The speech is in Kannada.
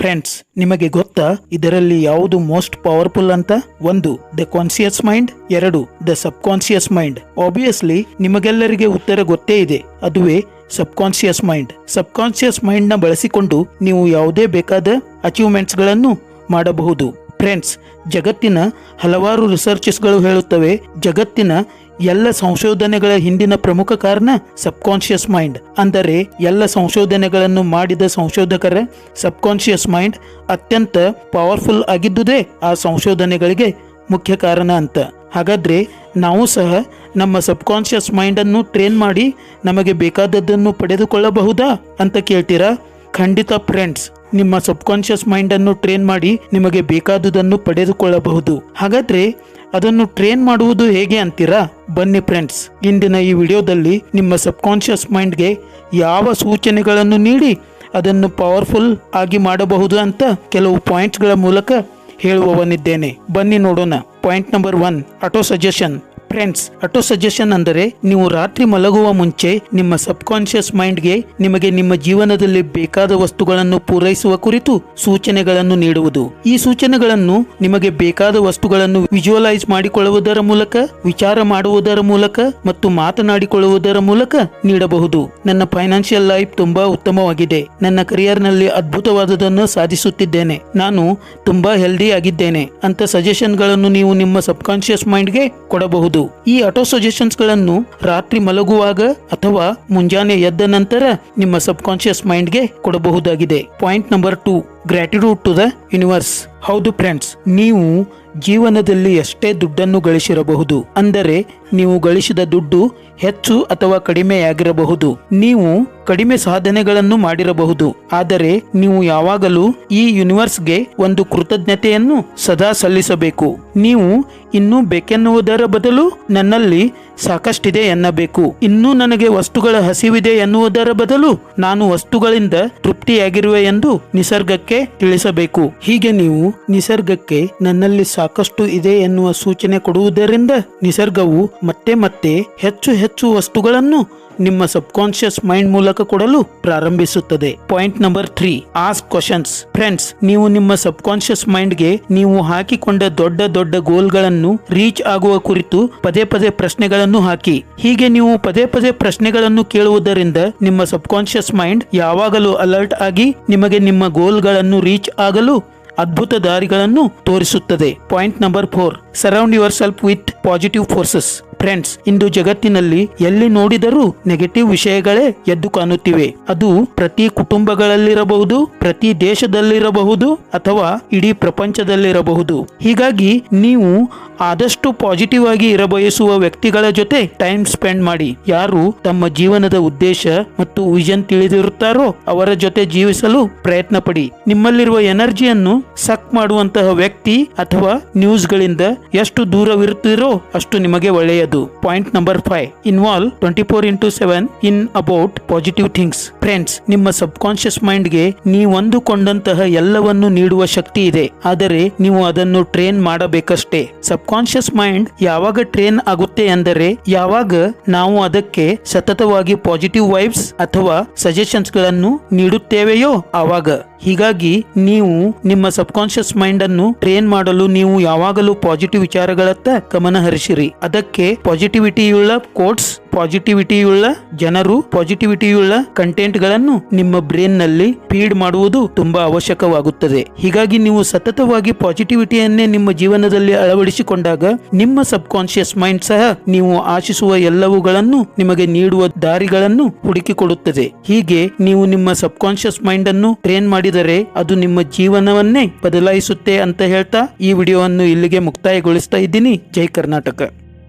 ಫ್ರೆಂಡ್ಸ್, ನಿಮಗೆ ಗೊತ್ತಾ ಇದರಲ್ಲಿ ಯಾವುದು ಮೋಸ್ಟ್ ಪವರ್ಫುಲ್ ಅಂತ? 1 the conscious mind, 2 the subconscious mind. Obviously ನಿಮಗೆಲ್ಲರಿಗೆ ಉತ್ತರ ಗೊತ್ತೇ ಇದೆ, ಅದುವೇ subconscious mind. Subconscious mind ನ ಬಳಸಿಕೊಂಡು ನೀವು ಯಾವುದೇ ಬೇಕಾದ ಅಚೀವ್ಮೆಂಟ್ಸ್ ಗಳನ್ನು ಮಾಡಬಹುದು. ಫ್ರೆಂಡ್ಸ್, ಜಗತ್ತಿನ ಹಲವಾರು ರಿಸರ್ಚಸ್ಗಳು ಹೇಳುತ್ತವೆ, ಜಗತ್ತಿನ ಎಲ್ಲ ಸಂಶೋಧನೆಗಳ ಹಿಂದಿನ ಪ್ರಮುಖ ಕಾರಣ ಸಬ್ ಕಾನ್ಶಿಯಸ್ ಮೈಂಡ್. ಅಂದರೆ ಎಲ್ಲ ಸಂಶೋಧನೆಗಳನ್ನು ಮಾಡಿದ ಸಂಶೋಧಕರ ಸಬ್ ಕಾನ್ಶಿಯಸ್ ಮೈಂಡ್ ಅತ್ಯಂತ ಪವರ್ಫುಲ್ ಆಗಿದ್ದುದೇ ಆ ಸಂಶೋಧನೆಗಳಿಗೆ ಮುಖ್ಯ ಕಾರಣ ಅಂತ. ಹಾಗಾದ್ರೆ ನಾವು ಸಹ ನಮ್ಮ ಸಬ್ ಕಾನ್ಶಿಯಸ್ ಮೈಂಡ್ ಅನ್ನು ಟ್ರೈನ್ ಮಾಡಿ ನಮಗೆ ಬೇಕಾದದ್ದನ್ನು ಪಡೆದುಕೊಳ್ಳಬಹುದಾ ಅಂತ ಕೇಳ್ತೀರಾ? ಖಂಡಿತ ಫ್ರೆಂಡ್ಸ್, ನಿಮ್ಮ ಸಬ್ ಕಾನ್ಶಿಯಸ್ ಮೈಂಡ್ ಅನ್ನು ಟ್ರೈನ್ ಮಾಡಿ ನಿಮಗೆ ಬೇಕಾದುದನ್ನು ಪಡೆದುಕೊಳ್ಳಬಹುದು. ಹಾಗಾದ್ರೆ ಅದನ್ನು ಟ್ರೈನ್ ಮಾಡುವುದು ಹೇಗೆ ಅಂತೀರಾ? ಬನ್ನಿ ಫ್ರೆಂಡ್ಸ್, ಇಂದಿನ ಈ ವಿಡಿಯೋದಲ್ಲಿ ನಿಮ್ಮ ಸಬ್ ಕಾನ್ಶಿಯಸ್ ಮೈಂಡ್ಗೆ ಯಾವ ಸೂಚನೆಗಳನ್ನು ನೀಡಿ ಅದನ್ನು ಪವರ್ಫುಲ್ ಆಗಿ ಮಾಡಬಹುದು ಅಂತ ಕೆಲವು ಪಾಯಿಂಟ್ಸ್ಗಳ ಮೂಲಕ ಹೇಳುವವನಿದ್ದೇನೆ. ಬನ್ನಿ ನೋಡೋಣ. Point number 1, auto suggestion. Friends, auto suggestion ಅಂದರೆ ನೀವು ರಾತ್ರಿ ಮಲಗುವ ಮುಂಚೆ ನಿಮ್ಮ ಸಬ್ ಕಾನ್ಶಿಯಸ್ ಮೈಂಡ್ಗೆ ನಿಮಗೆ ನಿಮ್ಮ ಜೀವನದಲ್ಲಿ ಬೇಕಾದ ವಸ್ತುಗಳನ್ನು ಪೂರೈಸುವ ಕುರಿತು ಸೂಚನೆಗಳನ್ನು ನೀಡುವುದು. ಈ ಸೂಚನೆಗಳನ್ನು ನಿಮಗೆ ಬೇಕಾದ ವಸ್ತುಗಳನ್ನು ವಿಜುವಲೈಸ್ ಮಾಡಿಕೊಳ್ಳುವುದರ ಮೂಲಕ, ವಿಚಾರ ಮಾಡುವುದರ ಮೂಲಕ ಮತ್ತು ಮಾತನಾಡಿಕೊಳ್ಳುವುದರ ಮೂಲಕ ನೀಡಬಹುದು. ನನ್ನ ಫೈನಾನ್ಷಿಯಲ್ ಲೈಫ್ ತುಂಬಾ ಉತ್ತಮವಾಗಿದೆ, ನನ್ನ ಕರಿಯರ್ನಲ್ಲಿ ಅದ್ಭುತವಾದದನ್ನು ಸಾಧಿಸುತ್ತಿದ್ದೇನೆ, ನಾನು ತುಂಬಾ ಹೆಲ್ದಿ ಆಗಿದ್ದೇನೆ ಅಂತ ಸಜೆಷನ್ಗಳನ್ನು ನೀವು ನಿಮ್ಮ ಸಬ್ ಕಾನ್ಶಿಯಸ್ ಮೈಂಡ್ಗೆ ಕೊಡಬಹುದು. ಈ ಆಟೋ ಸಜೆಷನ್ಸ್ ಗಳನ್ನು ರಾತ್ರಿ ಮಲಗುವಾಗ ಅಥವಾ ಮುಂಜಾನೆ ಎದ್ದ ನಂತರ ನಿಮ್ಮ ಸಬ್ ಕಾನ್ಶಿಯಸ್ ಮೈಂಡ್ಗೆ ಕೊಡಬಹುದಾಗಿದೆ. Point number 2, gratitude to the universe. ಹೌದು ಫ್ರೆಂಡ್ಸ್, ನೀವು ಜೀವನದಲ್ಲಿ ಎಷ್ಟೇ ದುಡ್ಡನ್ನು ಗಳಿಸಿರಬಹುದು, ಅಂದರೆ ನೀವು ಗಳಿಸಿದ ದುಡ್ಡು ಹೆಚ್ಚು ಅಥವಾ ಕಡಿಮೆಯಾಗಿರಬಹುದು, ನೀವು ಕಡಿಮೆ ಸಾಧನೆಗಳನ್ನು ಮಾಡಿರಬಹುದು, ಆದರೆ ನೀವು ಯಾವಾಗಲೂ ಈ ಯೂನಿವರ್ಸ್ಗೆ ಒಂದು ಕೃತಜ್ಞತೆಯನ್ನು ಸದಾ ಸಲ್ಲಿಸಬೇಕು. ನೀವು ಇನ್ನೂ ಬೇಕೆನ್ನುವುದರ ಬದಲು ನನ್ನಲ್ಲಿ ಸಾಕಷ್ಟಿದೆ ಎನ್ನಬೇಕು. ಇನ್ನೂ ನನಗೆ ವಸ್ತುಗಳ ಹಸಿವಿದೆ ಎನ್ನುವುದರ ಬದಲು ನಾನು ವಸ್ತುಗಳಿಂದ ತೃಪ್ತಿಯಾಗಿರುವೆ ಎಂದು ನಿಸರ್ಗಕ್ಕೆ ತಿಳಿಸಬೇಕು. ಹೀಗೆ ನೀವು ನಿಸರ್ಗಕ್ಕೆ ನನ್ನಲ್ಲಿ ಸಾಕಷ್ಟು ಇದೆ ಎನ್ನುವ ಸೂಚನೆ ಕೊಡುವುದರಿಂದ ನಿಸರ್ಗವು ಮತ್ತೆ ಮತ್ತೆ ಹೆಚ್ಚು ಹೆಚ್ಚು ವಸ್ತುಗಳನ್ನು ನಿಮ್ಮ ಸಬ್ ಕಾನ್ಶಿಯಸ್ ಮೈಂಡ್ ಮೂಲಕ ಕೊಡಲು ಪ್ರಾರಂಭಿಸುತ್ತದೆ. Point number 3, ask questions. Friends, ನೀವು ನಿಮ್ಮ ಸಬ್ ಕಾನ್ಶಿಯಸ್ ಮೈಂಡ್ಗೆ ನೀವು ಹಾಕಿಕೊಂಡ ದೊಡ್ಡ ದೊಡ್ಡ ಗೋಲ್ಗಳನ್ನು ರೀಚ್ ಆಗುವ ಕುರಿತು ಪದೇ ಪದೇ ಪ್ರಶ್ನೆಗಳನ್ನು ಹಾಕಿ. ಹೀಗೆ ನೀವು ಪದೇ ಪದೇ ಪ್ರಶ್ನೆಗಳನ್ನು ಕೇಳುವುದರಿಂದ ನಿಮ್ಮ ಸಬ್ ಕಾನ್ಶಿಯಸ್ ಮೈಂಡ್ ಯಾವಾಗಲೂ ಅಲರ್ಟ್ ಆಗಿ ನಿಮಗೆ ನಿಮ್ಮ ಗೋಲ್ಗಳನ್ನು ರೀಚ್ ಆಗಲು ಅದ್ಭುತ ದಾರಿಗಳನ್ನು ತೋರಿಸುತ್ತದೆ. Point number 4, surround yourself with positive forces. Friends, ಇಂದು ಜಗತ್ತಿನಲ್ಲಿ ಎಲ್ಲಿ ನೋಡಿದರೂ ನೆಗೆಟಿವ್ ವಿಷಯಗಳೇ ಎದ್ದು ಕಾಣುತ್ತಿವೆ. ಅದು ಪ್ರತಿ ಕುಟುಂಬಗಳಲ್ಲಿರಬಹುದು, ಪ್ರತಿ ದೇಶದಲ್ಲಿರಬಹುದು ಅಥವಾ ಇಡೀ ಪ್ರಪಂಚದಲ್ಲಿರಬಹುದು. ಹೀಗಾಗಿ ನೀವು ಆದಷ್ಟು ಪಾಸಿಟಿವ್ ಆಗಿ ಇರಬಯಸುವ ವ್ಯಕ್ತಿಗಳ ಜೊತೆ ಟೈಮ್ ಸ್ಪೆಂಡ್ ಮಾಡಿ. ಯಾರು ತಮ್ಮ ಜೀವನದ ಉದ್ದೇಶ ಮತ್ತು ವಿಷನ್ ತಿಳಿದಿರುತ್ತಾರೋ ಅವರ ಜೊತೆ ಜೀವಿಸಲು ಪ್ರಯತ್ನ ಪಡಿ. ನಿಮ್ಮಲ್ಲಿರುವ ಎನರ್ಜಿಯನ್ನು ಸಕ್ ಮಾಡುವಂತಹ ವ್ಯಕ್ತಿ ಅಥವಾ ನ್ಯೂಸ್ ಗಳಿಂದ ಎಷ್ಟು ದೂರವಿರುತ್ತೀರೋ ಅಷ್ಟು ನಿಮಗೆ ಒಳ್ಳೆಯದು. Point number 5, involve 24/7 in about positive things. Friends, ನಿಮ್ಮ ಸಬ್ ಕಾನ್ಶಿಯಸ್ ಮೈಂಡ್ಗೆ ನೀವಂದುಕೊಂಡಂತಹ ಎಲ್ಲವನ್ನು ನೀಡುವ ಶಕ್ತಿ ಇದೆ, ಆದರೆ ನೀವು ಅದನ್ನು ಟ್ರೈನ್ ಮಾಡಬೇಕಷ್ಟೇ. ಸಬ್ ಕಾನ್ಶಿಯಸ್ ಮೈಂಡ್ ಯಾವಾಗ ಟ್ರೈನ್ ಆಗುತ್ತೆ ಎಂದರೆ ಯಾವಾಗ ನಾವು ಅದಕ್ಕೆ ಸತತವಾಗಿ ಪಾಸಿಟಿವ್ ವೈಬ್ಸ್ ಅಥವಾ ಸಜೆಷನ್ಸ್ ಗಳನ್ನು ನೀಡುತ್ತೇವೆಯೋ ಆವಾಗ. ಹೀಗಾಗಿ ನೀವು ನಿಮ್ಮ ಸಬ್ ಕಾನ್ಶಿಯಸ್ ಮೈಂಡ್ ಅನ್ನು ಟ್ರೈನ್ ಮಾಡಲು ನೀವು ಯಾವಾಗಲೂ ಪಾಸಿಟಿವ್ ವಿಚಾರಗಳತ್ತ ಗಮನ ಹರಿಸಿರಿ. ಅದಕ್ಕೆ ಪಾಸಿಟಿವಿಟಿಯುಳ್ಳ ಕೋಟ್ಸ್, ಪಾಸಿಟಿವಿಟಿಯುಳ್ಳ ಜನರು, ಪಾಸಿಟಿವಿಟಿಯುಳ್ಳ ಕಂಟೆಂಟ್ ಗಳನ್ನು ನಿಮ್ಮ ಬ್ರೈನ್ ನಲ್ಲಿ ಫೀಡ್ ಮಾಡುವುದು ತುಂಬಾ ಅವಶ್ಯಕವಾಗುತ್ತದೆ. ಹೀಗಾಗಿ ನೀವು ಸತತವಾಗಿ ಪಾಸಿಟಿವಿಟಿಯನ್ನೇ ನಿಮ್ಮ ಜೀವನದಲ್ಲಿ ಅಳವಡಿಸಿಕೊಂಡಾಗ ನಿಮ್ಮ ಸಬ್ ಕಾನ್ಶಿಯಸ್ ಮೈಂಡ್ ಸಹ ನೀವು ಆಶಿಸುವ ಎಲ್ಲವುಗಳನ್ನು ನಿಮಗೆ ನೀಡುವ ದಾರಿಗಳನ್ನು ಹುಡುಕಿಕೊಡುತ್ತದೆ. ಹೀಗೆ ನೀವು ನಿಮ್ಮ ಸಬ್ ಕಾನ್ಶಿಯಸ್ ಮೈಂಡ್ ಅನ್ನು ಟ್ರೈನ್ ಮಾಡಿದರೆ ಅದು ನಿಮ್ಮ ಜೀವನವನ್ನೇ ಬದಲಾಯಿಸುತ್ತೆ ಅಂತ ಹೇಳ್ತಾ ಈ ವಿಡಿಯೋವನ್ನು ಇಲ್ಲಿಗೆ ಮುಕ್ತಾಯಗೊಳಿಸ್ತಾ ಇದ್ದೀನಿ. ಜೈ ಕರ್ನಾಟಕ.